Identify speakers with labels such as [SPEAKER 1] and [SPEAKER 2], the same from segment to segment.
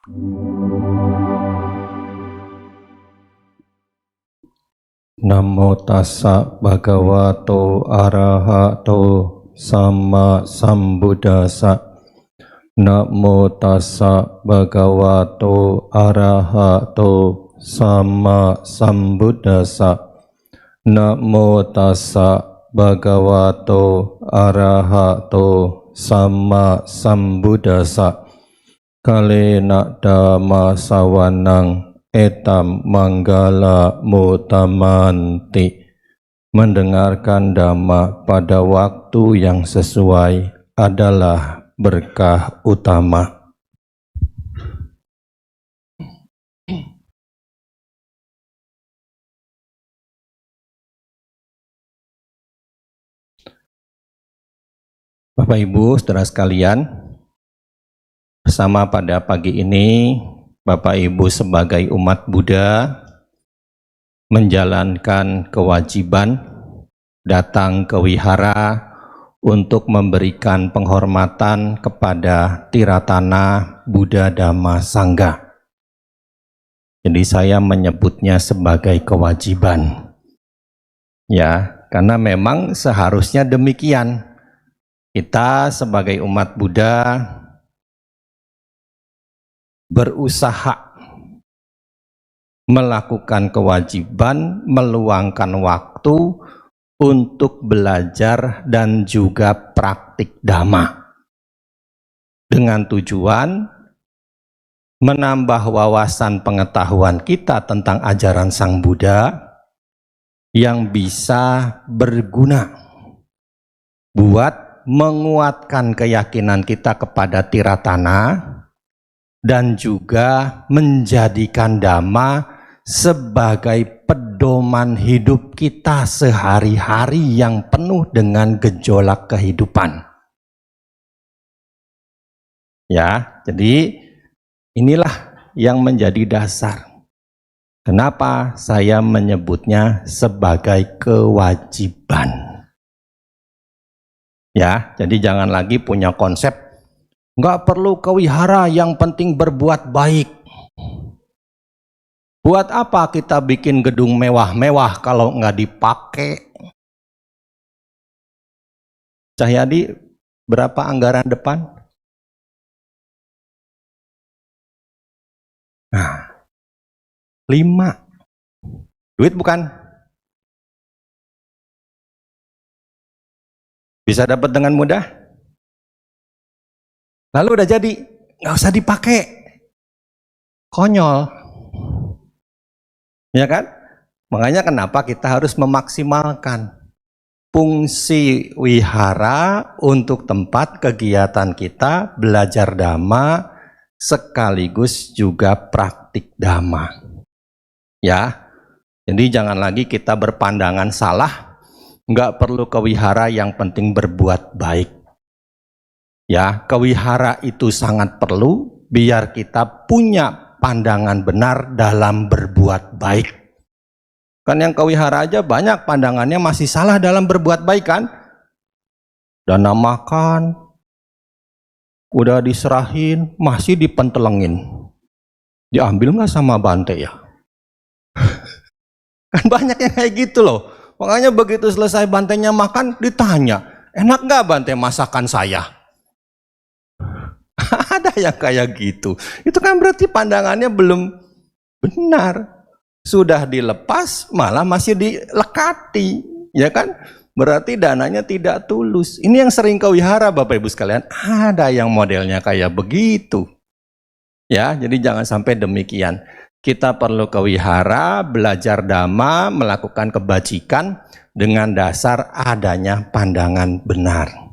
[SPEAKER 1] Namo tassa bhagavato arahato sama sambuddhassa. Namo tassa bhagavato arahato sama sambuddhassa. Namo tassa bhagavato arahato sama sambuddhassa. Kalena dhamma sawanang etam manggala mutamanti. Mendengarkan dhamma pada waktu yang sesuai adalah berkah utama. Bapak Ibu saudara sekalian, bersama pada pagi ini Bapak Ibu sebagai umat Buddha menjalankan kewajiban datang ke wihara untuk memberikan penghormatan kepada Tiratana Buddha Dhamma Sangha. Jadi saya menyebutnya sebagai kewajiban. Ya, karena memang seharusnya demikian. Kita sebagai umat Buddha berusaha melakukan kewajiban, meluangkan waktu untuk belajar dan juga praktik dhamma dengan tujuan menambah wawasan pengetahuan kita tentang ajaran Sang Buddha yang bisa berguna buat menguatkan keyakinan kita kepada Tiratana dan juga menjadikan dhamma sebagai pedoman hidup kita sehari-hari yang penuh dengan gejolak kehidupan. Ya, jadi inilah yang menjadi dasar. Kenapa saya menyebutnya sebagai kewajiban? Ya, jadi jangan lagi punya konsep nggak perlu ke wihara, yang penting berbuat baik. Buat apa kita bikin gedung mewah-mewah kalau nggak dipakai? Cahyadi, berapa anggaran depan? Nah, 5. Duit bukan? Bisa dapat dengan mudah? Lalu udah jadi, nggak usah dipakai. Konyol. Ya kan? Makanya kenapa kita harus memaksimalkan fungsi wihara untuk tempat kegiatan kita belajar dhamma sekaligus juga praktik dhamma. Ya, jadi jangan lagi kita berpandangan salah, nggak perlu ke wihara, yang penting berbuat baik. Ya, ke wihara itu sangat perlu biar kita punya pandangan benar dalam berbuat baik. Kan yang ke wihara aja banyak pandangannya masih salah dalam berbuat baik kan? Dana makan udah diserahin, masih dipentelengin. Diambil nggak sama Bante ya? Kan banyak yang kayak gitu loh. Makanya begitu selesai Bantenya makan, ditanya, enak nggak Bante masakan saya? Ada yang kayak gitu. Itu kan berarti pandangannya belum benar. Sudah dilepas, malah masih dilekati. Ya kan? Berarti dananya tidak tulus. Ini yang sering ke wihara Bapak Ibu sekalian. Ada yang modelnya kayak begitu. Ya, jadi jangan sampai demikian. Kita perlu ke wihara, belajar dhamma, melakukan kebajikan dengan dasar adanya pandangan benar.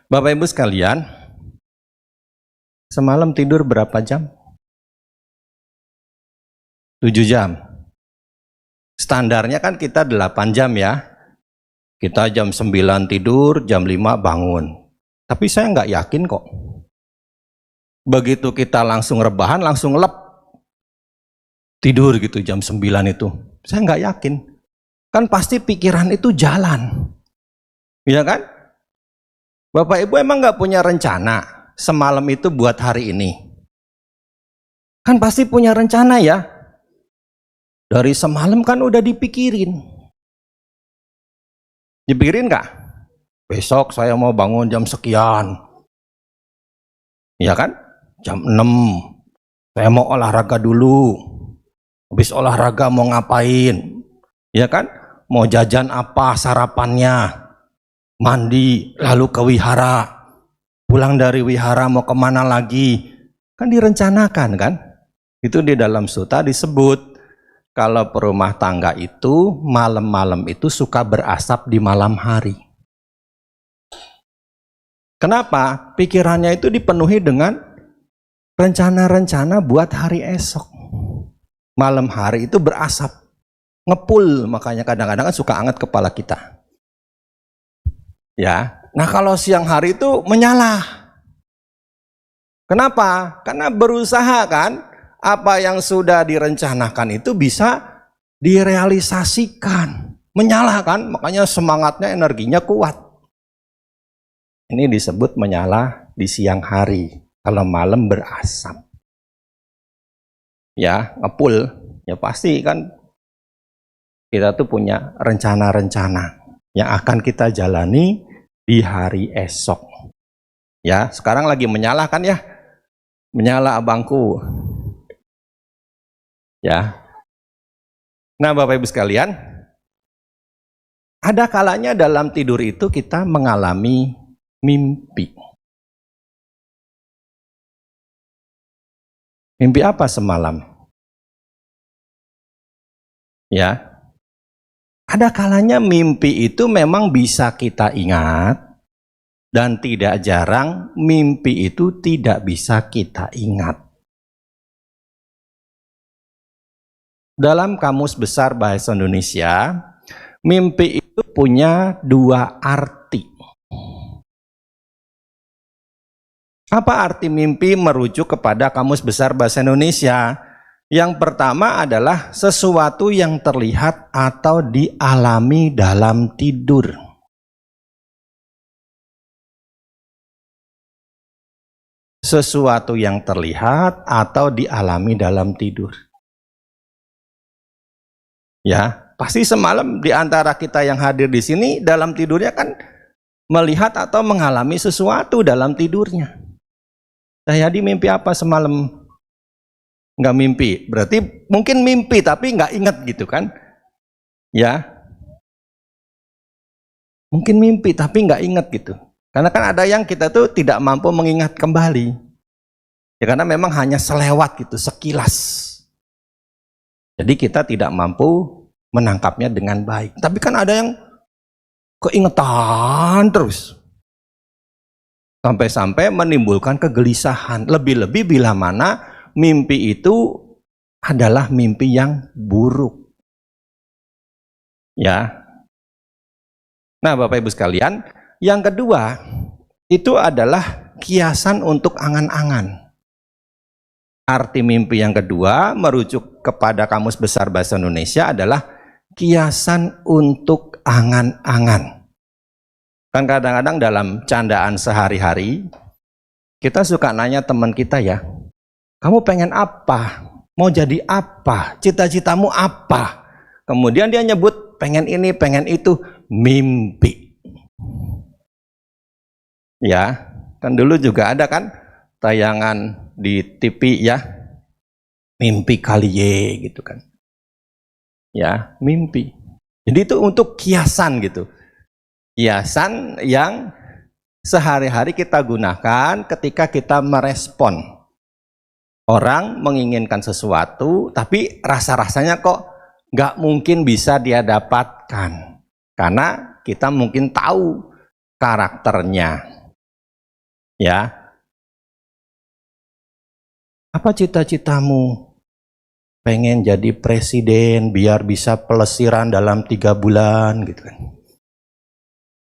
[SPEAKER 1] Bapak Ibu sekalian, semalam tidur berapa jam? 7 jam. Standarnya kan kita 8 jam ya. Kita jam 9 tidur, jam 5 bangun. Tapi saya nggak yakin kok. Begitu kita langsung rebahan, langsung lep. Tidur gitu jam 9 itu. Saya nggak yakin. Kan pasti pikiran itu jalan. Iya kan? Bapak Ibu emang nggak punya rencana. semalam itu buat hari ini? Kan pasti punya rencana ya. Dari semalam kan udah dipikirin. Dipikirin nggak? Besok saya mau bangun jam sekian. Ya kan? Jam 6. Saya mau olahraga dulu. Habis olahraga mau ngapain? Ya kan? Mau jajan apa sarapannya? Mandi, lalu ke wihara. Pulang dari wihara mau kemana lagi? Kan direncanakan kan? Itu di dalam sutta disebut kalau perumah tangga itu malam-malam itu suka berasap di malam hari. Kenapa? Pikirannya itu dipenuhi dengan rencana-rencana buat hari esok. Malam hari itu berasap, ngepul, makanya kadang-kadang kan suka anget kepala kita. Ya, nah kalau siang hari itu menyala. Kenapa? Karena berusaha kan, apa yang sudah direncanakan itu bisa direalisasikan. Menyala kan, makanya semangatnya, energinya kuat. Ini disebut menyala di siang hari, kalau malam berasap. Ya, ngepul, ya pasti kan kita tuh punya rencana-rencana yang akan kita jalani di hari esok. Ya, sekarang lagi menyala kan ya? Menyala abangku. Ya. Nah, Bapak Ibu sekalian, ada kalanya dalam tidur itu kita mengalami mimpi. Mimpi apa semalam? Ya. Ada kalanya mimpi itu memang bisa kita ingat, dan tidak jarang mimpi itu tidak bisa kita ingat. Dalam Kamus Besar Bahasa Indonesia, mimpi itu punya dua arti. Apa arti mimpi merujuk kepada Kamus Besar Bahasa Indonesia? Yang pertama adalah sesuatu yang terlihat atau dialami dalam tidur. Sesuatu yang terlihat atau dialami dalam tidur. Ya, pasti semalam di antara kita yang hadir di sini dalam tidurnya kan melihat atau mengalami sesuatu dalam tidurnya. Saya di mimpi apa semalam? Nggak mimpi, berarti mungkin mimpi tapi nggak ingat gitu kan? Ya, mungkin mimpi tapi nggak ingat gitu. Karena kan ada yang kita tuh tidak mampu mengingat kembali. Ya karena memang hanya selewat gitu, sekilas. Jadi kita tidak mampu menangkapnya dengan baik. Tapi kan ada yang keingetan terus. Sampai-sampai menimbulkan kegelisahan. Lebih-lebih bila mana mimpi itu adalah mimpi yang buruk. Ya. Nah, Bapak Ibu sekalian, yang kedua itu adalah kiasan untuk angan-angan. Arti mimpi yang kedua merujuk kepada Kamus Besar Bahasa Indonesia adalah kiasan untuk angan-angan. Kan kadang-kadang dalam candaan sehari-hari kita suka nanya teman kita ya, kamu pengen apa? Mau jadi apa? Cita-citamu apa? Kemudian dia nyebut pengen ini, pengen itu, mimpi. Ya, kan dulu juga ada kan tayangan di TV ya, mimpi kali ye gitu kan. Ya, mimpi. Jadi itu untuk kiasan gitu. Kiasan yang sehari-hari kita gunakan ketika kita merespon. Orang menginginkan sesuatu, tapi rasa-rasanya kok nggak mungkin bisa dia dapatkan. Karena kita mungkin tahu karakternya. Ya. Apa cita-citamu? Pengen jadi presiden biar bisa pelesiran dalam 3 bulan gitu kan.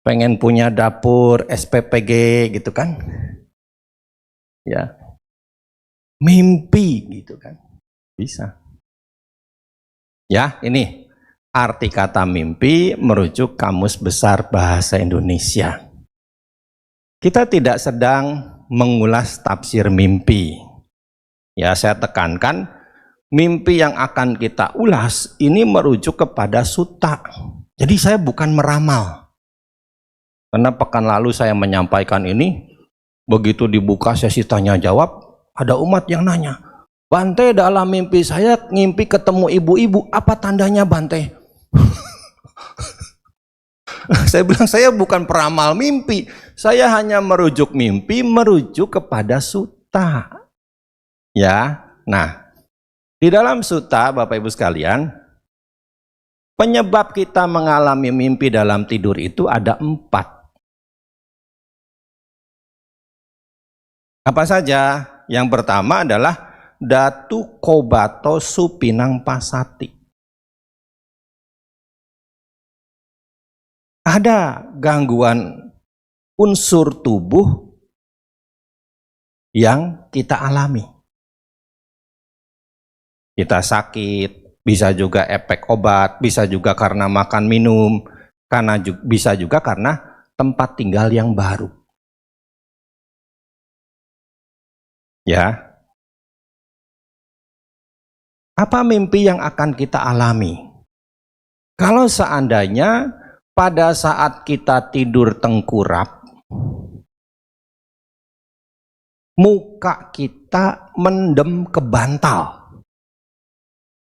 [SPEAKER 1] Pengen punya dapur SPPG gitu kan. Ya. Mimpi gitu kan. Bisa. Ya, ini arti kata mimpi merujuk Kamus Besar Bahasa Indonesia. Kita tidak sedang mengulas tafsir mimpi. Ya, saya tekankan, mimpi yang akan kita ulas ini merujuk kepada sutta. Jadi saya bukan meramal. Karena pekan lalu saya menyampaikan ini, begitu dibuka sesi tanya jawab, ada umat yang nanya, Bante, dalam mimpi saya ngimpi ketemu ibu-ibu, apa tandanya Bante? Saya bilang, saya bukan peramal mimpi, saya hanya merujuk mimpi, merujuk kepada sutta. Ya, nah, di dalam sutta, Bapak Ibu sekalian, penyebab kita mengalami mimpi dalam tidur itu ada 4. Apa saja? Yang pertama adalah datu kobato supinang pasati. Ada gangguan unsur tubuh yang kita alami. Kita sakit, bisa juga efek obat, bisa juga karena makan minum, bisa juga karena tempat tinggal yang baru. Ya. Apa mimpi yang akan kita alami? Kalau seandainya pada saat kita tidur tengkurap, muka kita mendem ke bantal.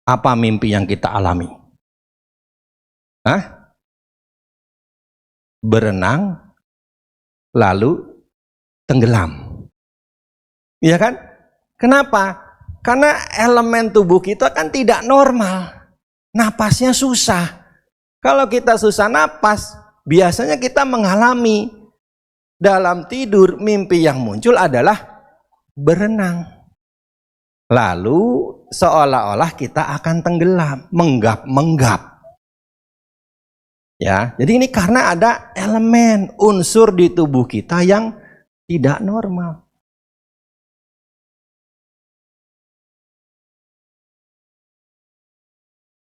[SPEAKER 1] Apa mimpi yang kita alami? Hah? Berenang, lalu tenggelam. Iya kan? Kenapa? Karena elemen tubuh kita kan tidak normal. Napasnya susah. Kalau kita susah napas, biasanya kita mengalami dalam tidur mimpi yang muncul adalah berenang. Lalu seolah-olah kita akan tenggelam, menggap-menggap. Ya, jadi ini karena ada elemen unsur di tubuh kita yang tidak normal.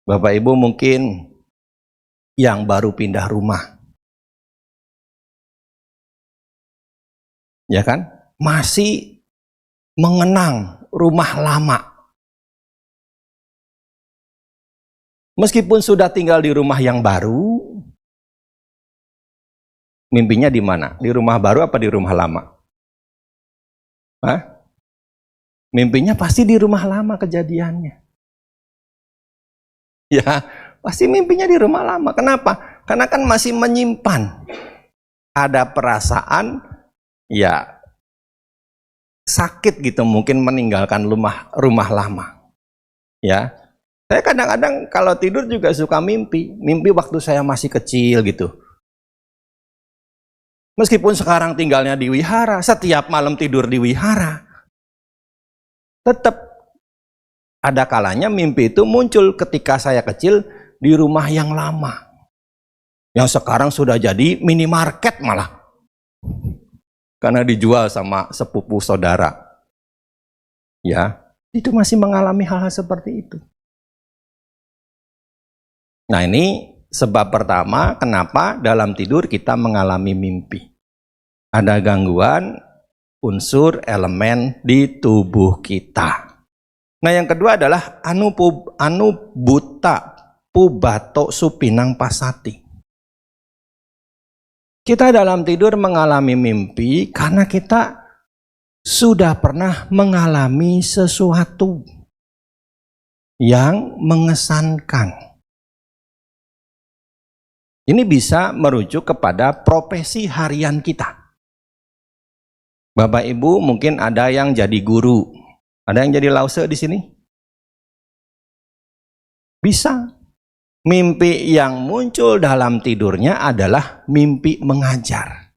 [SPEAKER 1] Bapak Ibu mungkin yang baru pindah rumah, ya kan, masih mengenang rumah lama. Meskipun sudah tinggal di rumah yang baru, mimpinya di mana? Di rumah baru apa di rumah lama? Hah? Mimpinya pasti di rumah lama kejadiannya. Ya, pasti mimpinya di rumah lama. Kenapa? Karena kan masih menyimpan ada perasaan ya sakit gitu, mungkin meninggalkan rumah lama. Ya. Saya kadang-kadang kalau tidur juga suka mimpi waktu saya masih kecil gitu. Meskipun sekarang tinggalnya di wihara, setiap malam tidur di wihara, tetap ada kalanya mimpi itu muncul ketika saya kecil di rumah yang lama. Yang sekarang sudah jadi minimarket malah. Karena dijual sama sepupu saudara. Ya, itu masih mengalami hal-hal seperti itu. Nah, ini sebab pertama kenapa dalam tidur kita mengalami mimpi. Ada gangguan unsur elemen di tubuh kita. Nah, yang kedua adalah anubuta pubato supinang pasati. Kita dalam tidur mengalami mimpi karena kita sudah pernah mengalami sesuatu yang mengesankan. Ini bisa merujuk kepada profesi harian kita. Bapak Ibu mungkin ada yang jadi guru. Ada yang jadi lause di sini? Bisa. Mimpi yang muncul dalam tidurnya adalah mimpi mengajar.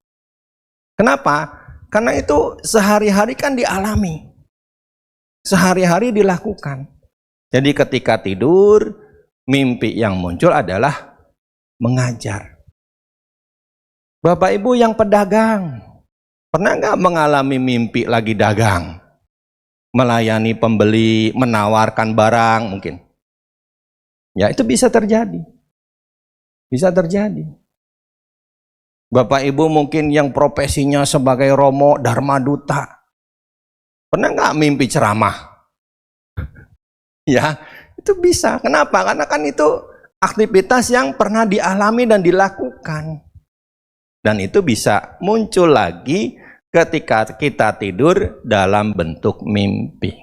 [SPEAKER 1] Kenapa? Karena itu sehari-hari kan dialami. Sehari-hari dilakukan. Jadi ketika tidur, mimpi yang muncul adalah mengajar. Bapak Ibu yang pedagang, pernah nggak mengalami mimpi lagi dagang? Melayani pembeli, menawarkan barang mungkin. Ya, itu bisa terjadi. Bisa terjadi. Bapak Ibu mungkin yang profesinya sebagai Romo Dharma Duta, pernah nggak mimpi ceramah? Ya, itu bisa. Kenapa? Karena kan itu aktivitas yang pernah dialami dan dilakukan. Dan itu bisa muncul lagi ketika kita tidur dalam bentuk mimpi.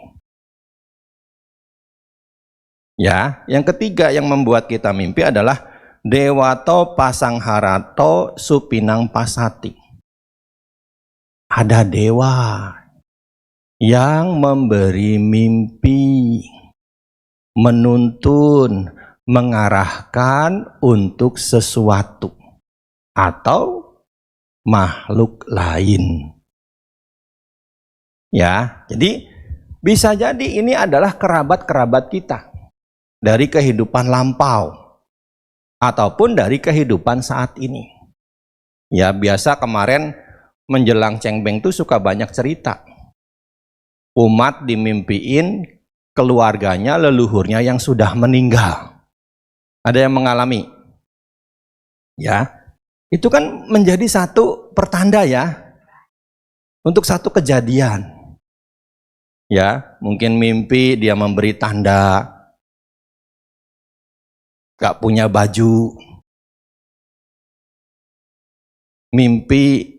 [SPEAKER 1] Ya, yang ketiga yang membuat kita mimpi adalah Dewato Pasangharato Supinang Pasati. Ada dewa yang memberi mimpi, menuntun, mengarahkan untuk sesuatu atau makhluk lain. Ya, jadi bisa jadi ini adalah kerabat-kerabat kita dari kehidupan lampau ataupun dari kehidupan saat ini. Ya, biasa kemarin menjelang Cengbeng tuh suka banyak cerita. Umat dimimpiin keluarganya, leluhurnya yang sudah meninggal. Ada yang mengalami? Ya, itu kan menjadi satu pertanda ya, untuk satu kejadian. Ya, mungkin mimpi dia memberi tanda gak punya baju, mimpi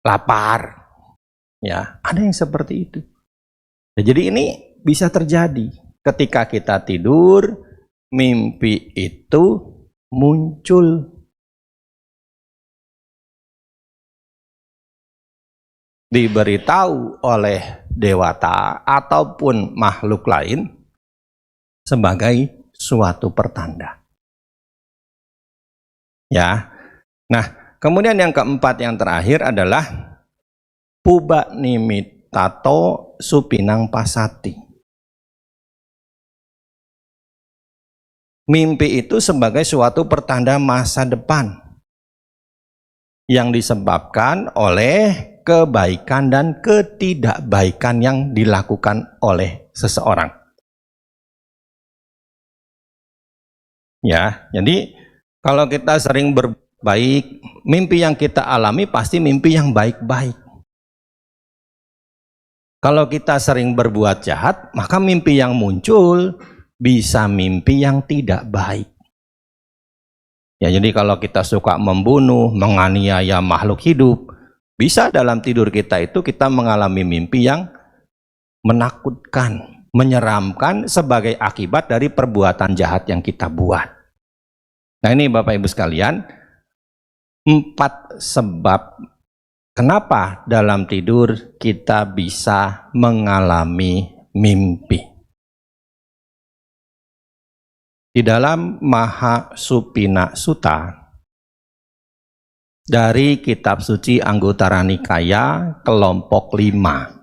[SPEAKER 1] lapar, ya ada yang seperti itu. Jadi ini bisa terjadi ketika kita tidur, mimpi itu muncul. Diberitahu oleh dewata ataupun makhluk lain sebagai suatu pertanda. Ya. Nah, kemudian yang keempat yang terakhir adalah Puba Nimitato Supinang Pasati. Mimpi itu sebagai suatu pertanda masa depan yang disebabkan oleh kebaikan dan ketidakbaikan yang dilakukan oleh seseorang. Ya, jadi kalau kita sering berbaik, mimpi yang kita alami pasti mimpi yang baik-baik. Kalau kita sering berbuat jahat, maka mimpi yang muncul bisa mimpi yang tidak baik. Ya, jadi kalau kita suka membunuh, menganiaya makhluk hidup, bisa dalam tidur kita itu kita mengalami mimpi yang menakutkan, menyeramkan sebagai akibat dari perbuatan jahat yang kita buat. Nah, ini Bapak Ibu sekalian, 4 sebab kenapa dalam tidur kita bisa mengalami mimpi. Di dalam Mahasupina Sutta dari kitab suci Anguttara Nikaya kelompok 5,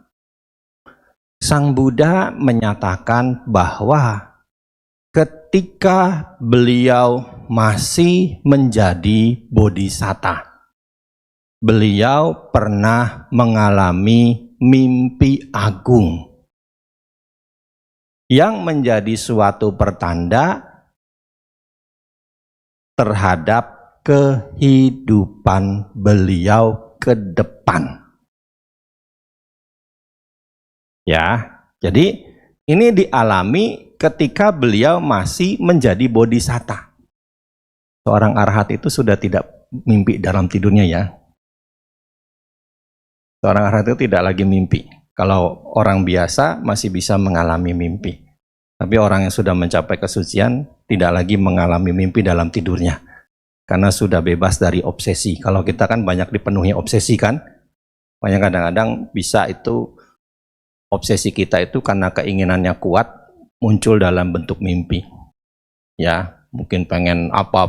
[SPEAKER 1] Sang Buddha menyatakan bahwa ketika beliau masih menjadi bodhisatta, beliau pernah mengalami mimpi agung yang menjadi suatu pertanda terhadap kehidupan beliau ke depan. Ya, jadi ini dialami ketika beliau masih menjadi bodhisatta. Seorang arhat itu sudah tidak mimpi dalam tidurnya ya. Seorang arhat itu tidak lagi mimpi. Kalau orang biasa masih bisa mengalami mimpi. Tapi orang yang sudah mencapai kesucian tidak lagi mengalami mimpi dalam tidurnya. Karena sudah bebas dari obsesi. Kalau kita kan banyak dipenuhi obsesi kan. Makanya kadang-kadang bisa itu obsesi kita itu karena keinginannya kuat muncul dalam bentuk mimpi. Ya, mungkin pengen apa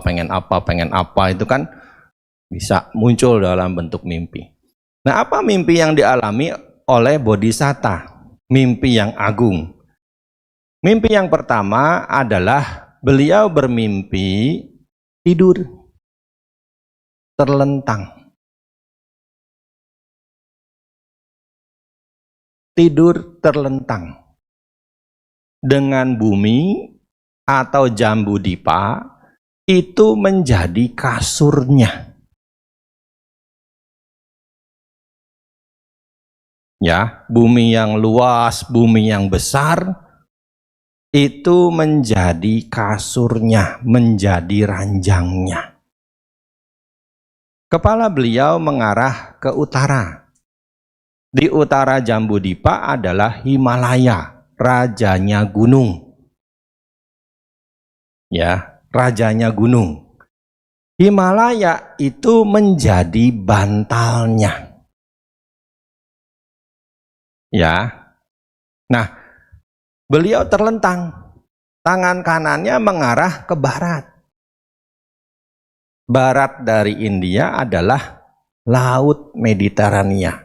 [SPEAKER 1] itu kan bisa muncul dalam bentuk mimpi. Nah, apa mimpi yang dialami oleh bodhisatta? Mimpi yang agung. Mimpi yang pertama adalah beliau bermimpi tidur terlentang. Tidur terlentang dengan bumi atau Jambudipa itu menjadi kasurnya. Ya, bumi yang luas, bumi yang besar, itu menjadi kasurnya, menjadi ranjangnya. Kepala beliau mengarah ke utara. Di utara Jambudipa adalah Himalaya, rajanya gunung. Ya, rajanya gunung. Himalaya itu menjadi bantalnya. Ya. Nah, beliau terlentang. Tangan kanannya mengarah ke barat. Barat dari India adalah Laut Mediterania.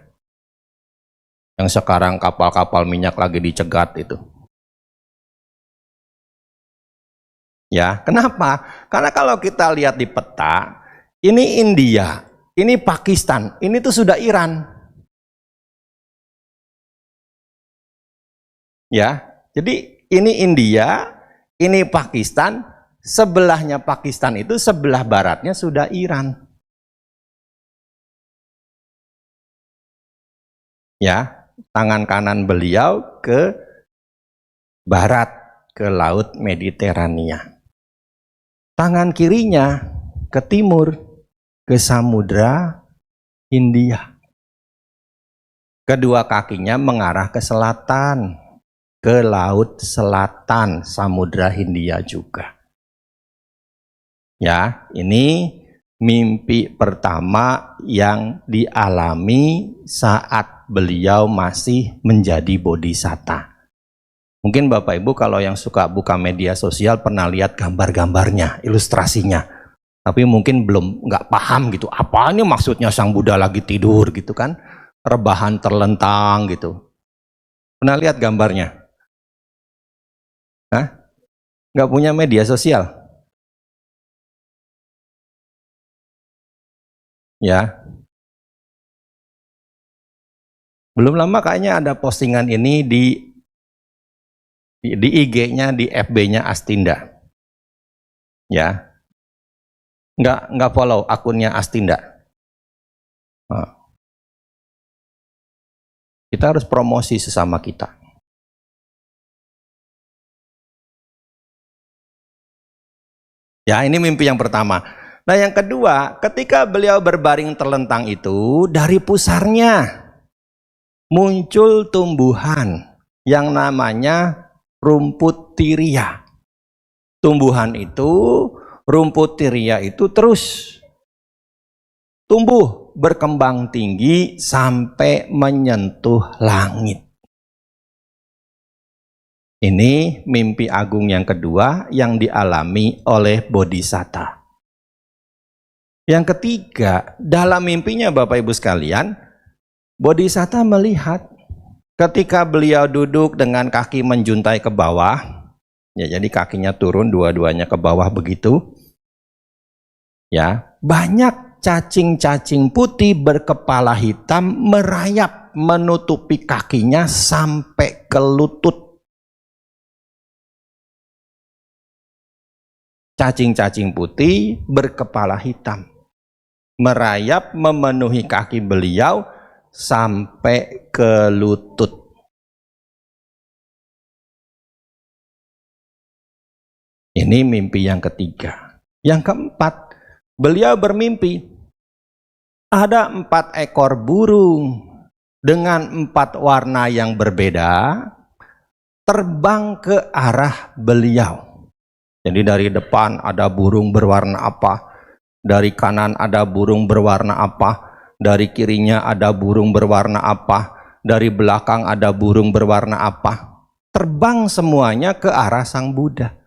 [SPEAKER 1] Yang sekarang kapal-kapal minyak lagi dicegat itu. Ya, kenapa? Karena kalau kita lihat di peta, ini India, ini Pakistan, ini tuh sudah Iran. Ya, jadi ini India, ini Pakistan, sebelahnya Pakistan itu sebelah baratnya sudah Iran. Ya, tangan kanan beliau ke barat, ke Laut Mediterania. Tangan kirinya ke timur, ke Samudra Hindia. Kedua kakinya mengarah ke selatan, ke Laut Selatan, Samudra Hindia juga. Ya, ini mimpi pertama yang dialami saat beliau masih menjadi bodhisatta. Mungkin Bapak Ibu kalau yang suka buka media sosial pernah lihat gambar-gambarnya, ilustrasinya. Tapi mungkin nggak paham gitu, apa ini maksudnya Sang Buddha lagi tidur gitu kan, rebahan terlentang gitu. Pernah lihat gambarnya? Hah? Nggak punya media sosial? Ya. Belum lama kayaknya ada postingan ini di IG-nya, di FB-nya Astinda. Ya. Nggak follow akunnya Astinda. Nah. Kita harus promosi sesama kita. Ya, ini mimpi yang pertama. Nah, yang kedua, ketika beliau berbaring terlentang itu, dari pusarnya muncul tumbuhan yang namanya rumput tiria. Tumbuhan itu, rumput tiria itu terus tumbuh, berkembang tinggi sampai menyentuh langit. Ini mimpi agung yang kedua yang dialami oleh bodhisatta. Yang ketiga, dalam mimpinya Bapak Ibu sekalian, bodhisatta melihat ketika beliau duduk dengan kaki menjuntai ke bawah, ya jadi kakinya turun dua-duanya ke bawah begitu. Ya, banyak cacing-cacing putih berkepala hitam merayap menutupi kakinya sampai ke lutut. Cacing-cacing putih berkepala hitam merayap memenuhi kaki beliau sampai ke lutut. Ini mimpi yang ketiga. Yang keempat, beliau bermimpi ada 4 ekor burung dengan 4 warna yang berbeda terbang ke arah beliau. Jadi dari depan ada burung berwarna apa, dari kanan ada burung berwarna apa, dari kirinya ada burung berwarna apa, dari belakang ada burung berwarna apa. Terbang semuanya ke arah Sang Buddha.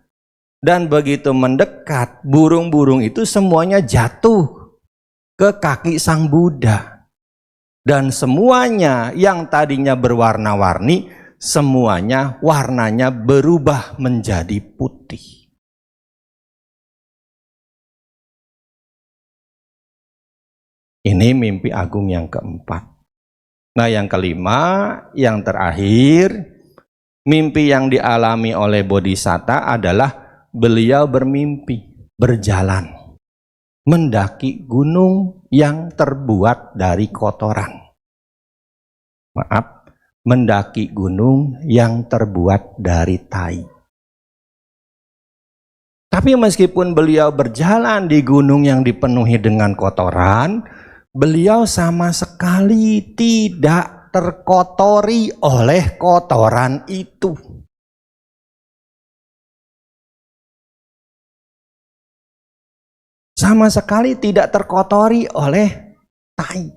[SPEAKER 1] Dan begitu mendekat, burung-burung itu semuanya jatuh ke kaki Sang Buddha. Dan semuanya yang tadinya berwarna-warni, semuanya warnanya berubah menjadi putih. Ini mimpi agung yang keempat. Nah, yang kelima, yang terakhir, mimpi yang dialami oleh bodhisatta adalah beliau bermimpi berjalan mendaki gunung yang terbuat dari kotoran. Maaf, mendaki gunung yang terbuat dari tai. Tapi meskipun beliau berjalan di gunung yang dipenuhi dengan kotoran, beliau sama sekali tidak terkotori oleh kotoran itu. Sama sekali tidak terkotori oleh tai.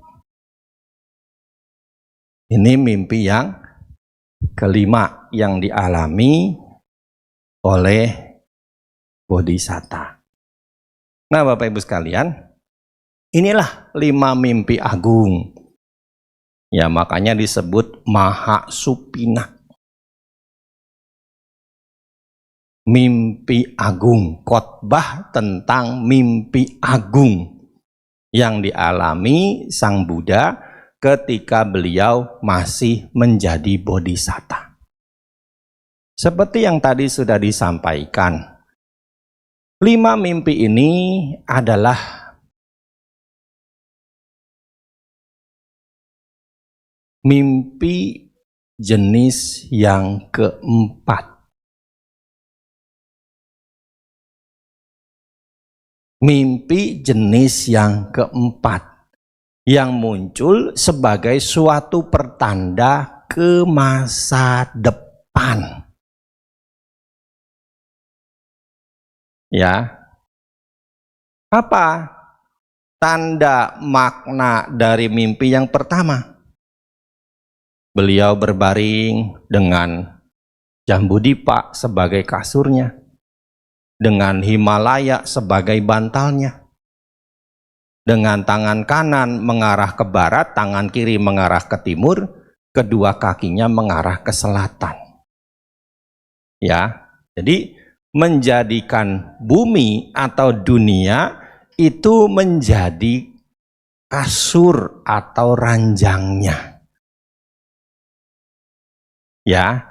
[SPEAKER 1] Ini mimpi yang kelima yang dialami oleh Bodhisatta. Nah, Bapak Ibu sekalian, inilah 5 mimpi agung. Ya, makanya disebut Mahasupina. Mimpi agung, khotbah tentang mimpi agung yang dialami Sang Buddha ketika beliau masih menjadi Bodhisatta. Seperti yang tadi sudah disampaikan, 5 mimpi ini adalah mimpi jenis yang keempat. Mimpi jenis yang keempat yang muncul sebagai suatu pertanda ke masa depan. Ya, apa tanda makna dari mimpi yang pertama? Beliau berbaring dengan Jambudvipa sebagai kasurnya, dengan Himalaya sebagai bantalnya, dengan tangan kanan mengarah ke barat, tangan kiri mengarah ke timur, kedua kakinya mengarah ke selatan. Ya, jadi menjadikan bumi atau dunia itu menjadi kasur atau ranjangnya. Ya,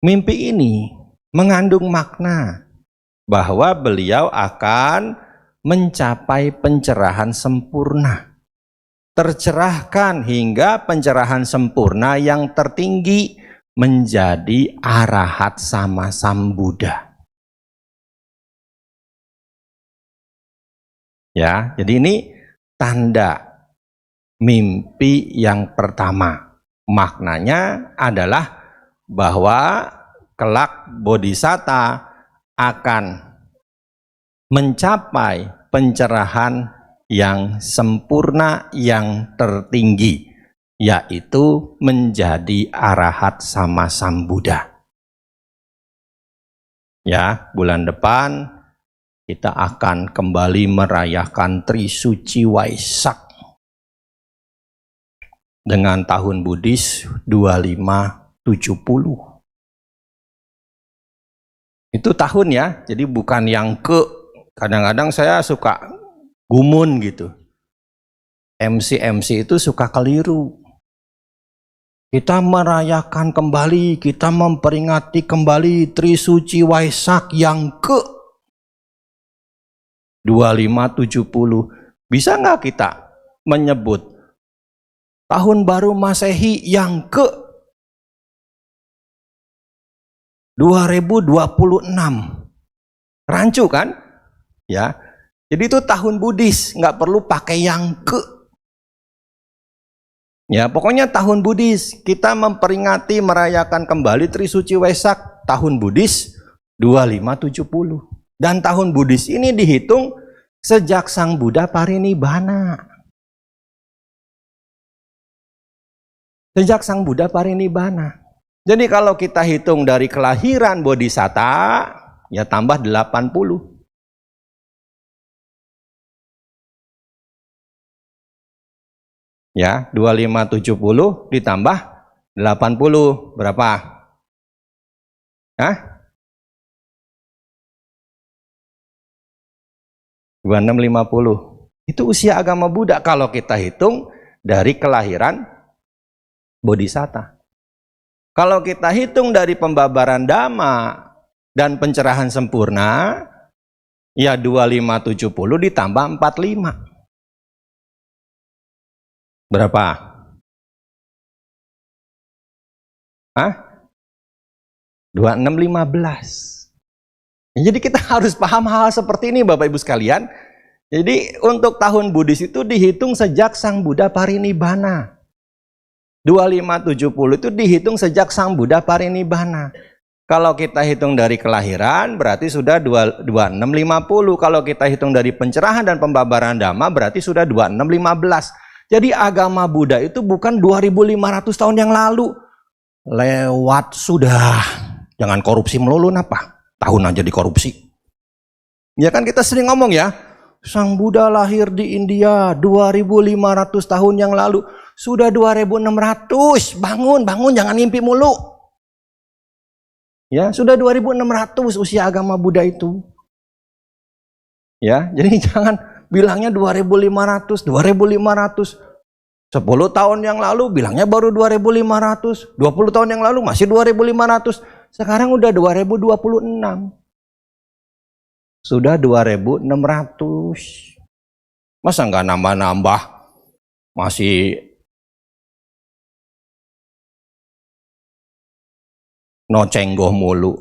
[SPEAKER 1] mimpi ini mengandung makna bahwa beliau akan mencapai pencerahan sempurna, tercerahkan hingga pencerahan sempurna yang tertinggi menjadi arahat sama Sang Buddha. Ya, jadi ini tanda mimpi yang pertama. Maknanya adalah bahwa kelak Bodhisatta akan mencapai pencerahan yang sempurna yang tertinggi, yaitu menjadi arahat sama Sang Buddha. Ya, bulan depan kita akan kembali merayakan Trisuci Waisak dengan tahun Buddhis 2570. Itu tahun ya, jadi bukan yang kadang-kadang saya suka gumun gitu. MC itu suka keliru. Kita merayakan kembali, kita memperingati kembali Trisuci Waisak yang ke 2570. Bisa nggak kita menyebut tahun baru Masehi yang ke 2026? Rancu kan? Ya. Jadi itu tahun Buddhis, nggak perlu pakai yang ke. Ya, pokoknya tahun Buddhis, kita memperingati merayakan kembali Trisuci Waisak tahun Buddhis 2570. Dan tahun Buddhis ini dihitung sejak Sang Buddha parinibbana. Sejak Sang Buddha parinibbana. Jadi kalau kita hitung dari kelahiran Bodhisatta, ya tambah 80. Ya, 2570 ditambah 80 berapa? Hah? 2650. Itu usia agama Buddha kalau kita hitung dari kelahiran Bodhisatta. Kalau kita hitung dari pembabaran Dhamma Dan pencerahan sempurna, ya 2570 ditambah 45. Berapa? Hah? 2615. Jadi kita harus paham hal seperti ini Bapak Ibu sekalian. Jadi untuk tahun Buddhis itu dihitung sejak Sang Buddha Parinibbana. 2570 itu dihitung sejak Sang Buddha Parinibbana. Kalau kita hitung dari kelahiran berarti sudah 2650. Kalau kita hitung dari pencerahan dan pembabaran Dhamma berarti sudah 2615. Jadi agama Buddha itu bukan 2500 tahun yang lalu. Lewat sudah. Jangan korupsi melulu napa? Tahun aja dikorupsi. Ya kan kita sering ngomong ya, Sang Buddha lahir di India 2500 tahun yang lalu. Sudah 2600. Bangun, jangan mimpi mulu. Ya, sudah 2600 usia agama Buddha itu. Ya, jadi jangan bilangnya 2500. 10 tahun yang lalu bilangnya baru 2500. 20 tahun yang lalu masih 2500. Sekarang udah 2026. Sudah 2600. Masa nggak nambah-nambah? Masih nocenggoh mulu.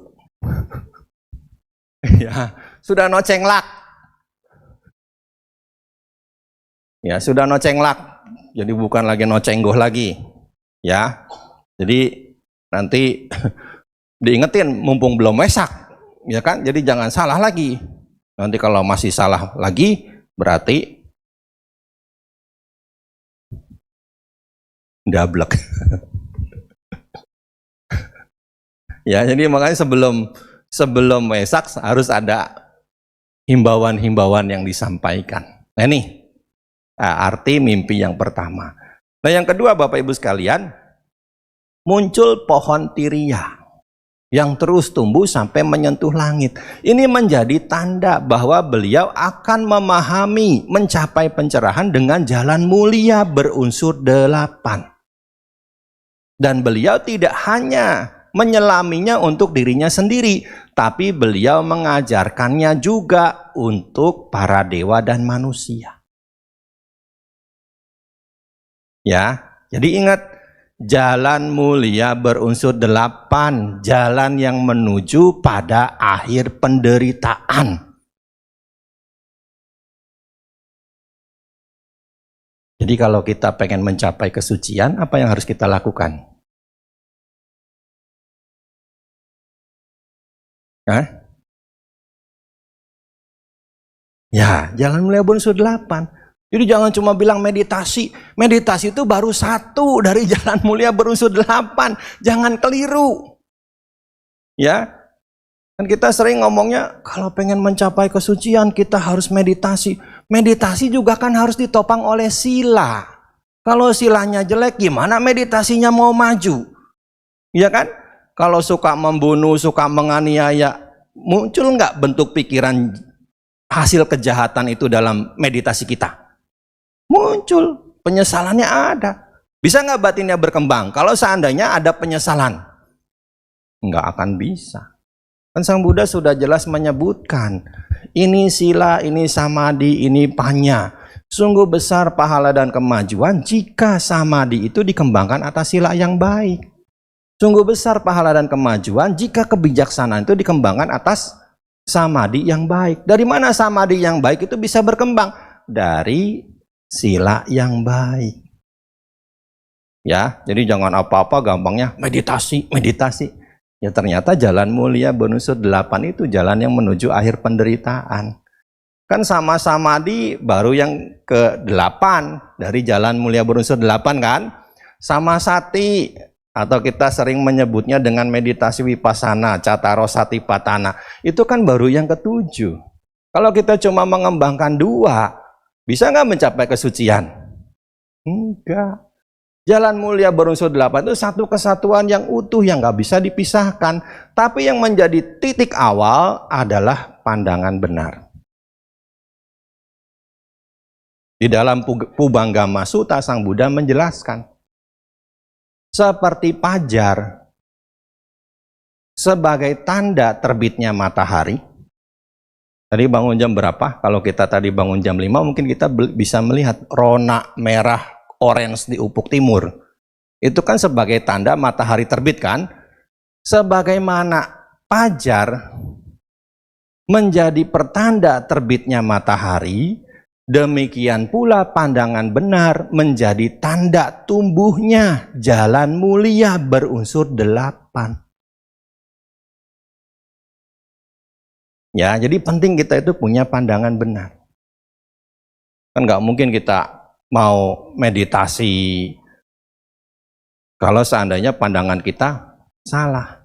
[SPEAKER 1] Ya, sudah nocenglak. Ya, sudah nocenglak. Jadi bukan lagi nocenggoh lagi. Ya. Jadi nanti diingetin mumpung belum Wesak, ya kan? Jadi jangan salah lagi. Nanti kalau masih salah lagi berarti dablek. Ya, jadi makanya sebelum Wesak harus ada himbauan-himbauan yang disampaikan. Nah ini arti mimpi yang pertama. Nah yang kedua Bapak Ibu sekalian, muncul pohon tiria yang terus tumbuh sampai menyentuh langit. Ini menjadi tanda bahwa beliau akan memahami, mencapai pencerahan dengan jalan mulia berunsur 8. Dan beliau tidak hanya menyelaminya untuk dirinya sendiri, tapi beliau mengajarkannya juga untuk para dewa dan manusia. Ya, jadi ingat, jalan mulia berunsur 8, jalan yang menuju pada akhir penderitaan. Jadi kalau kita pengen mencapai kesucian, apa yang harus kita lakukan? Hah? Ya, jalan mulia berunsur 8. Jadi jangan cuma bilang meditasi. Meditasi itu baru satu dari jalan mulia berunsur 8. Jangan keliru. Ya. Kan kita sering ngomongnya kalau pengen mencapai kesucian kita harus meditasi. Meditasi juga kan harus ditopang oleh sila. Kalau silanya jelek gimana meditasinya mau maju? Ya kan? Kalau suka membunuh, suka menganiaya, muncul nggak bentuk pikiran hasil kejahatan itu dalam meditasi kita? Muncul, penyesalannya ada. Bisa nggak batinnya berkembang? Kalau seandainya ada penyesalan, nggak akan bisa. Kan Sang Buddha sudah jelas menyebutkan, ini sila, ini samadhi, ini panya. Sungguh besar pahala dan kemajuan jika samadhi itu dikembangkan atas sila yang baik. Sungguh besar pahala dan kemajuan jika kebijaksanaan itu dikembangkan atas samadhi yang baik. Dari mana samadhi yang baik itu bisa berkembang? Dari sila yang baik. Ya, jadi jangan apa-apa gampangnya meditasi. Ya ternyata jalan mulia berunsur 8 itu jalan yang menuju akhir penderitaan. Kan sama samadhi baru yang ke-8 dari jalan mulia berunsur 8 kan? Sama sati atau kita sering menyebutnya dengan meditasi vipassana, catarosatipatthana. Itu kan baru yang ke-7. Kalau kita cuma mengembangkan 2, bisa nggak mencapai kesucian? Enggak. Jalan mulia berunsur 8 itu satu kesatuan yang utuh yang nggak bisa dipisahkan. Tapi yang menjadi titik awal adalah pandangan benar. Di dalam Pubanggama Sutta Sang Buddha menjelaskan, seperti pajar, sebagai tanda terbitnya matahari. Tadi bangun jam berapa? Kalau kita tadi bangun jam 5, mungkin kita bisa melihat rona merah orange di ufuk timur. Itu kan sebagai tanda matahari terbit kan? Sebagaimana fajar menjadi pertanda terbitnya matahari, demikian pula pandangan benar menjadi tanda tumbuhnya jalan mulia berunsur 8. Ya, jadi penting kita itu punya pandangan benar. Kan nggak mungkin kita mau meditasi kalau seandainya pandangan kita salah.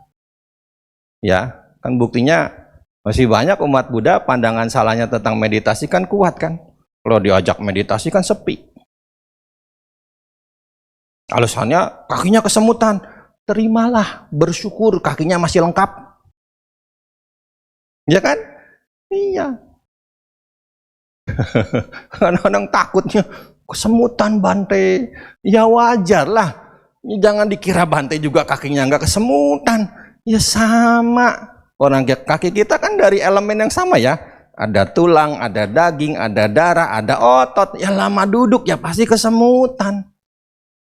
[SPEAKER 1] Ya, kan buktinya masih banyak umat Buddha pandangan salahnya tentang meditasi kan kuat kan. Kalau diajak meditasi kan sepi. Alasannya kakinya kesemutan. Terimalah, bersyukur kakinya masih lengkap. Ya kan? Iya. Kadang-kadang takutnya kesemutan Bante. Ya wajar lah. Jangan dikira Bante juga kakinya nggak kesemutan. Ya sama. Orang kaki kita kan dari elemen yang sama ya. Ada tulang, ada daging, ada darah, ada otot. Ya lama duduk ya pasti kesemutan.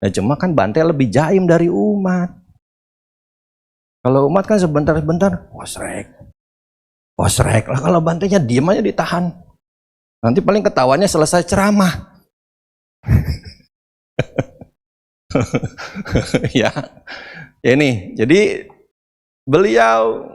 [SPEAKER 1] Ya cuma kan Bante lebih jaim dari umat. Kalau umat kan sebentar-sebentar posrek lah, kalau Bantenya diem aja ditahan. Nanti paling ketawanya selesai ceramah. Ya ini, jadi beliau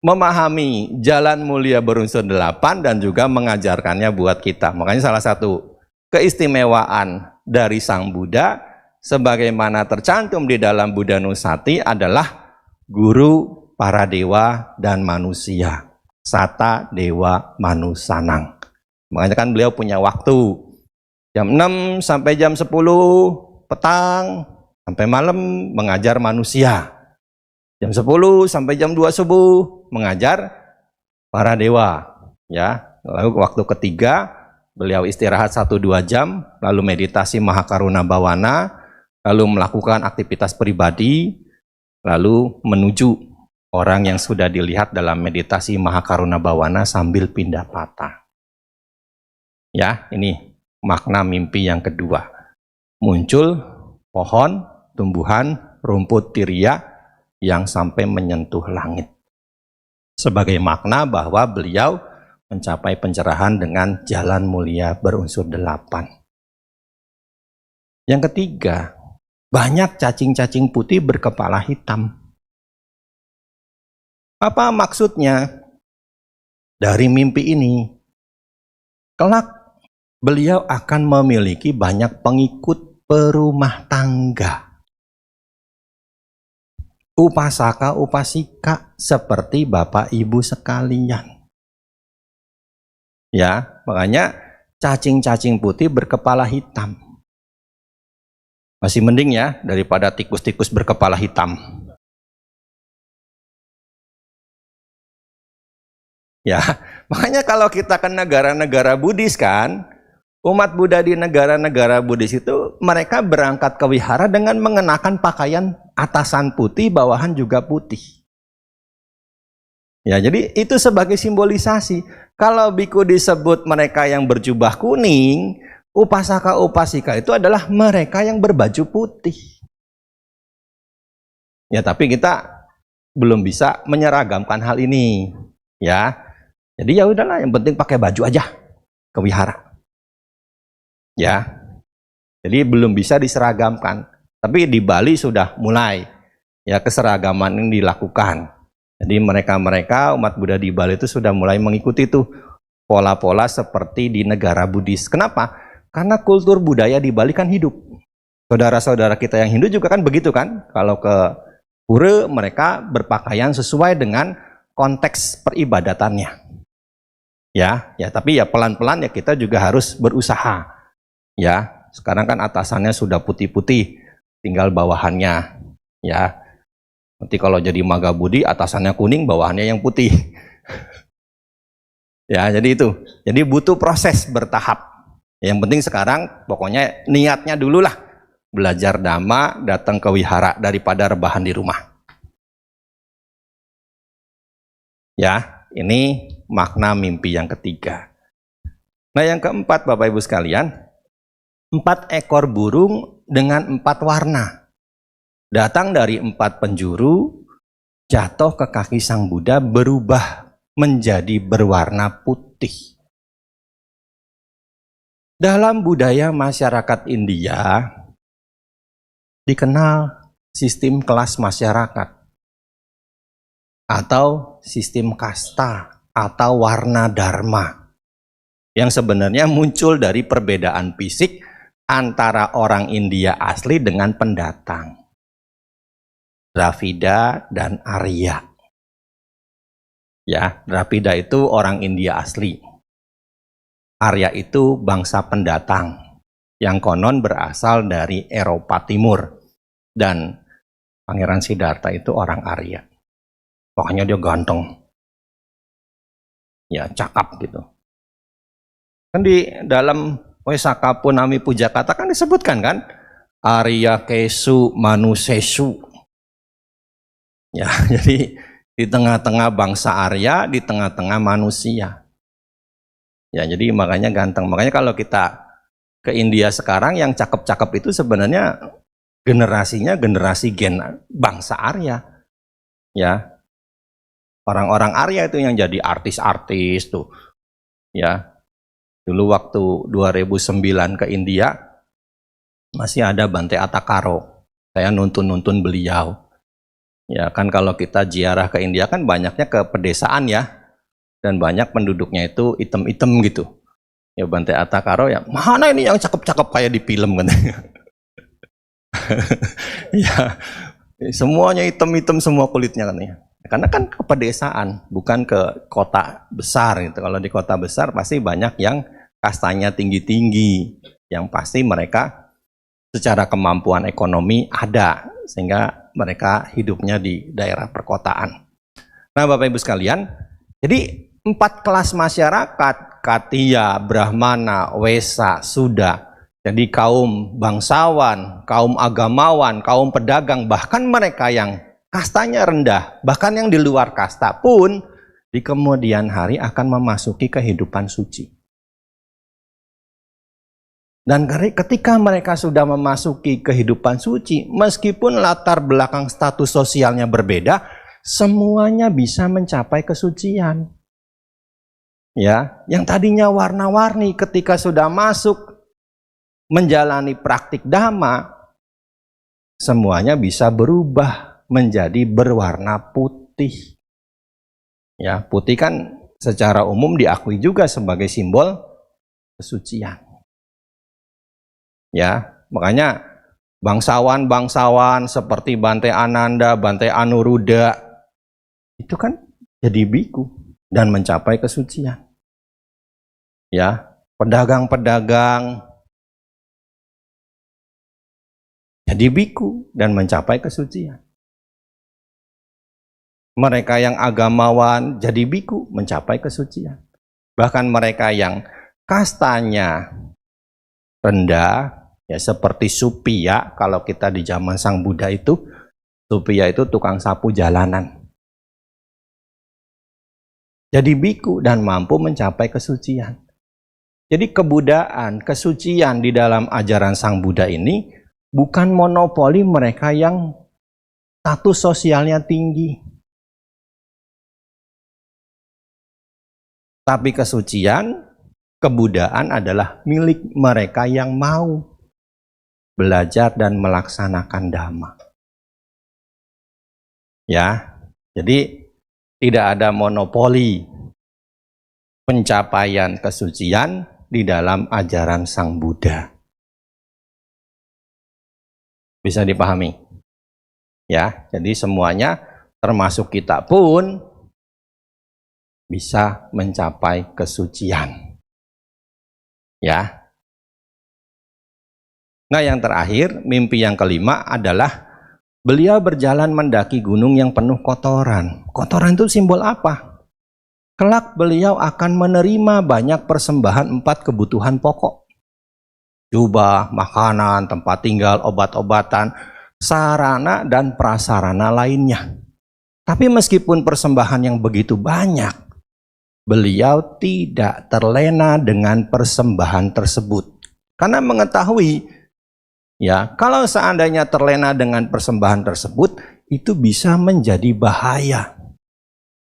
[SPEAKER 1] memahami jalan mulia berunsur 8 dan juga mengajarkannya buat kita. Makanya salah satu keistimewaan dari Sang Buddha sebagaimana tercantum di dalam Buddha Nusati adalah guru para dewa dan manusia. Sata Dewa Manusanang. Makanya kan beliau punya waktu jam 6 sampai jam 10 petang sampai malam mengajar manusia. Jam 10 sampai jam 2 subuh mengajar para dewa. Ya, lalu waktu ketiga beliau istirahat 1-2 jam, lalu meditasi Mahakaruna Bhawana, lalu melakukan aktivitas pribadi, lalu menuju orang yang sudah dilihat dalam meditasi Mahakaruna Bhawana sambil pindah patah. Ya, ini makna mimpi yang kedua. Muncul pohon, tumbuhan, rumput tiria yang sampai menyentuh langit. Sebagai makna bahwa beliau mencapai pencerahan dengan jalan mulia berunsur 8. Yang ketiga, banyak cacing-cacing putih berkepala hitam. Apa maksudnya dari mimpi ini? Kelak beliau akan memiliki banyak pengikut perumah tangga. Upasaka, upasika seperti Bapak Ibu sekalian. Ya, makanya cacing-cacing putih berkepala hitam. Masih mending ya daripada tikus-tikus berkepala hitam. Ya, makanya kalau kita ke negara-negara Buddhis kan, umat Buddha di negara-negara Buddhis itu mereka berangkat ke wihara dengan mengenakan pakaian atasan putih, bawahan juga putih. Ya, jadi itu sebagai simbolisasi. Kalau biku disebut mereka yang berjubah kuning, upasaka upasika itu adalah mereka yang berbaju putih. Ya, tapi kita belum bisa menyeragamkan hal ini. Ya. Jadi ya udahlah, yang penting pakai baju aja ke wihara. Ya. Jadi belum bisa diseragamkan. Tapi di Bali sudah mulai ya keseragaman ini dilakukan. Jadi mereka-mereka umat Buddha di Bali itu sudah mulai mengikuti tuh pola-pola seperti di negara Buddhis. Kenapa? Karena kultur budaya di Bali kan hidup. Saudara-saudara kita yang Hindu juga kan begitu kan? Kalau ke pura mereka berpakaian sesuai dengan konteks peribadatannya. Ya, tapi ya pelan-pelan ya kita juga harus berusaha. Ya, sekarang kan atasannya sudah putih-putih, tinggal bawahannya. Ya, nanti kalau jadi Maga Budi atasannya kuning, bawahannya yang putih. Ya, jadi itu. Jadi butuh proses bertahap. Yang penting sekarang pokoknya niatnya dulu lah. Belajar dhamma, datang ke wihara daripada rebahan di rumah. Ya, ini makna mimpi yang ketiga. Nah, yang keempat, Bapak Ibu sekalian, 4 ekor burung dengan 4 warna. Datang dari 4 penjuru, jatuh ke kaki Sang Buddha, berubah menjadi berwarna putih. Dalam budaya masyarakat India, dikenal sistem kelas masyarakat, atau sistem kasta, atau warna dharma, yang sebenarnya muncul dari perbedaan fisik antara orang India asli dengan pendatang, Dravida dan Arya. Ya, Dravida itu orang India asli. Arya itu bangsa pendatang yang konon berasal dari Eropa Timur, dan Pangeran Siddhartha itu orang Arya. Pokoknya dia ganteng, ya cakap gitu. Kan di dalam Wesaka Punami Pujakata kan disebutkan kan, Arya Kesu Manusesu. Ya, jadi di tengah-tengah bangsa Arya, di tengah-tengah manusia. Ya, jadi makanya ganteng. Makanya kalau kita ke India sekarang, yang cakep-cakep itu sebenarnya generasinya generasi gen bangsa Arya. Ya, orang-orang Arya itu yang jadi artis-artis tuh. Ya, dulu waktu 2009 ke India, masih ada Bante Attakaro. Saya nuntun beliau. Ya kan, kalau kita ziarah ke India kan banyaknya ke pedesaan ya. Dan banyak penduduknya itu item-item gitu. Ya Bante Attakaro ya, mana ini yang cakep-cakep kayak di film kan. Ya, semuanya item-item semua kulitnya kan ya. Karena kan ke pedesaan, bukan ke kota besar gitu. Kalau di kota besar pasti banyak yang kastanya tinggi-tinggi, yang pasti mereka secara kemampuan ekonomi ada, sehingga mereka hidupnya di daerah perkotaan. Nah, Bapak Ibu sekalian, jadi 4 kelas masyarakat, Katiya, Brahmana, Wesa, Sudha. Jadi kaum bangsawan, kaum agamawan, kaum pedagang, bahkan mereka yang kastanya rendah, bahkan yang di luar kasta pun di kemudian hari akan memasuki kehidupan suci. Dan ketika mereka sudah memasuki kehidupan suci, meskipun latar belakang status sosialnya berbeda, semuanya bisa mencapai kesucian. Ya, yang tadinya warna-warni ketika sudah masuk menjalani praktik dhamma, semuanya bisa berubah menjadi berwarna putih. Ya, putih kan secara umum diakui juga sebagai simbol kesucian. Ya, makanya bangsawan-bangsawan seperti Bante Ananda, Bante Anuruddha itu kan jadi biku dan mencapai kesucian. Ya, pedagang-pedagang jadi biku dan mencapai kesucian. Mereka yang agamawan jadi biku mencapai kesucian. Bahkan mereka yang kastanya rendah, ya seperti Supiya, kalau kita di zaman Sang Buddha itu, Supiya itu tukang sapu jalanan. Jadi biku dan mampu mencapai kesucian. Jadi kebudayaan, kesucian di dalam ajaran Sang Buddha ini bukan monopoli mereka yang status sosialnya tinggi. Tapi kesucian, kebudayaan adalah milik mereka yang mau belajar dan melaksanakan dhamma. Ya, jadi tidak ada monopoli pencapaian kesucian di dalam ajaran Sang Buddha. Bisa dipahami? Ya, jadi semuanya termasuk kita pun bisa mencapai kesucian. Ya. Nah, yang terakhir, mimpi yang kelima adalah beliau berjalan mendaki gunung yang penuh kotoran. Kotoran itu simbol apa? Kelak beliau akan menerima banyak persembahan 4 kebutuhan pokok. Jubah, makanan, tempat tinggal, obat-obatan, sarana dan prasarana lainnya. Tapi meskipun persembahan yang begitu banyak, beliau tidak terlena dengan persembahan tersebut. Karena mengetahui, ya, kalau seandainya terlena dengan persembahan tersebut, itu bisa menjadi bahaya.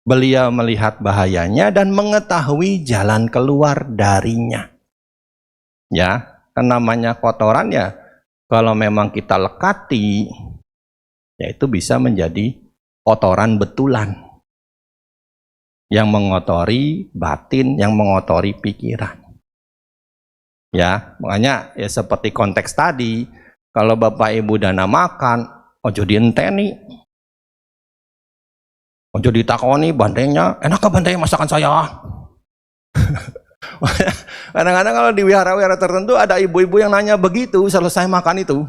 [SPEAKER 1] Beliau melihat bahayanya dan mengetahui jalan keluar darinya. Ya, kan namanya kotoran ya, kalau memang kita lekati, ya itu bisa menjadi kotoran betulan yang mengotori batin, yang mengotori pikiran. Ya, makanya ya seperti konteks tadi, kalau Bapak Ibu dana makan, ojo dienteni, ojo ditakoni bandengnya, enak gak bandengnya masakan saya? Kadang-kadang kalau di wihara-wihara tertentu ada ibu-ibu yang nanya begitu selesai makan itu.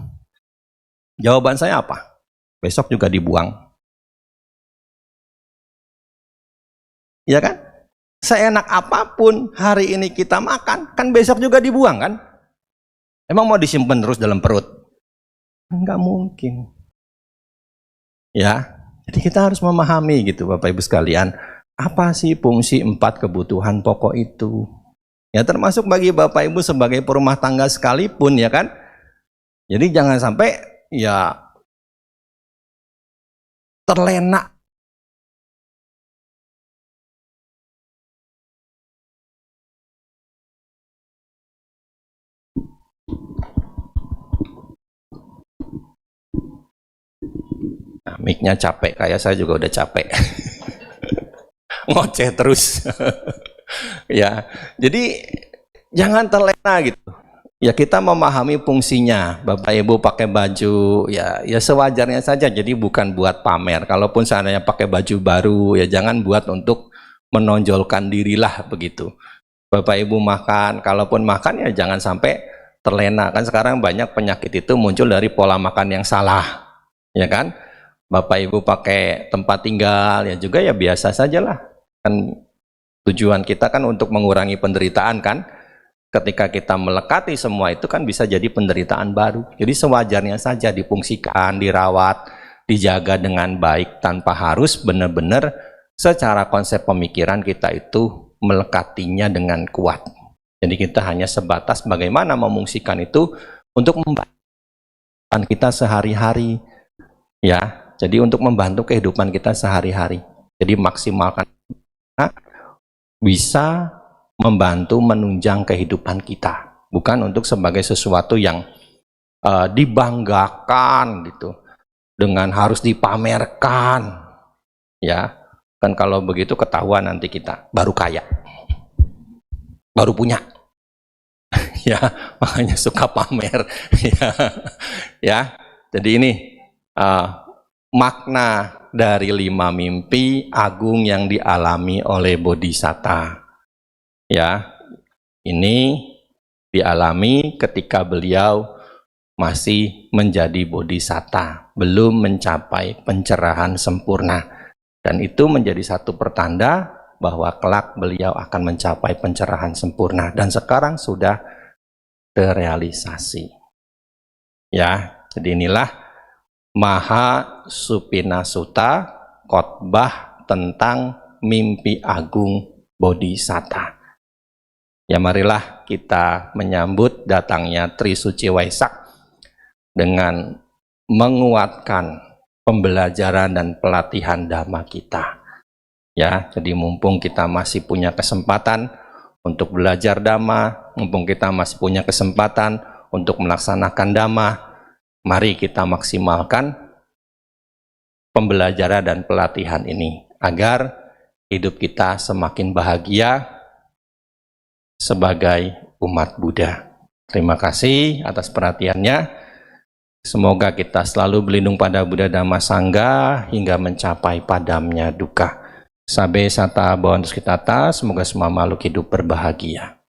[SPEAKER 1] Jawaban saya apa? Besok juga dibuang. Ya kan? Seenak apapun hari ini kita makan, kan besok juga dibuang kan? Emang mau disimpan terus dalam perut? Enggak mungkin. Ya, jadi kita harus memahami gitu Bapak Ibu sekalian, apa sih fungsi 4 kebutuhan pokok itu? Ya termasuk bagi Bapak Ibu sebagai perumah tangga sekalipun ya kan? Jadi jangan sampai ya terlena. Nah, mic-nya capek, kayak saya juga udah capek. Ngoceh terus. Ya, jadi jangan terlena gitu. Ya kita memahami fungsinya. Bapak Ibu pakai baju ya sewajarnya saja. Jadi bukan buat pamer. Kalaupun seandainya pakai baju baru ya jangan buat untuk menonjolkan dirilah begitu. Bapak Ibu makan, kalaupun makan ya jangan sampai terlena. Kan sekarang banyak penyakit itu muncul dari pola makan yang salah. Ya kan? Bapak Ibu pakai tempat tinggal ya juga ya biasa sajalah. Kan tujuan kita kan untuk mengurangi penderitaan kan. Ketika kita melekati semua itu kan bisa jadi penderitaan baru. Jadi sewajarnya saja difungsikan, dirawat, dijaga dengan baik tanpa harus benar-benar secara konsep pemikiran kita itu melekatinya dengan kuat. Jadi kita hanya sebatas bagaimana memungsikan itu untuk membantu kita sehari-hari. Ya. Jadi untuk membantu kehidupan kita sehari-hari. Jadi maksimalkan bisa membantu menunjang kehidupan kita. Bukan untuk sebagai sesuatu yang dibanggakan gitu. Dengan harus dipamerkan. Ya, kan kalau begitu ketahuan nanti kita baru kaya. Baru punya. Ya, makanya suka pamer. Ya. Jadi ini makna dari 5 mimpi agung yang dialami oleh Bodhisatta. Ya, ini dialami ketika beliau masih menjadi Bodhisatta, belum mencapai pencerahan sempurna. Dan itu menjadi satu pertanda bahwa kelak beliau akan mencapai pencerahan sempurna. Dan sekarang sudah terrealisasi. Ya, jadi inilah Maha Supina Sutta, khotbah tentang mimpi agung Bodhisatta. Ya marilah kita menyambut datangnya Trisuci Waisak dengan menguatkan pembelajaran dan pelatihan Dhamma kita. Ya, jadi mumpung kita masih punya kesempatan untuk belajar Dhamma, mumpung kita masih punya kesempatan untuk melaksanakan Dhamma, mari kita maksimalkan pembelajaran dan pelatihan ini agar hidup kita semakin bahagia sebagai umat Buddha. Terima kasih atas perhatiannya. Semoga kita selalu berlindung pada Buddha Dhamma Sangha hingga mencapai padamnya dukkha. Sabe sata bhavantu sukhita, semoga semua makhluk hidup berbahagia.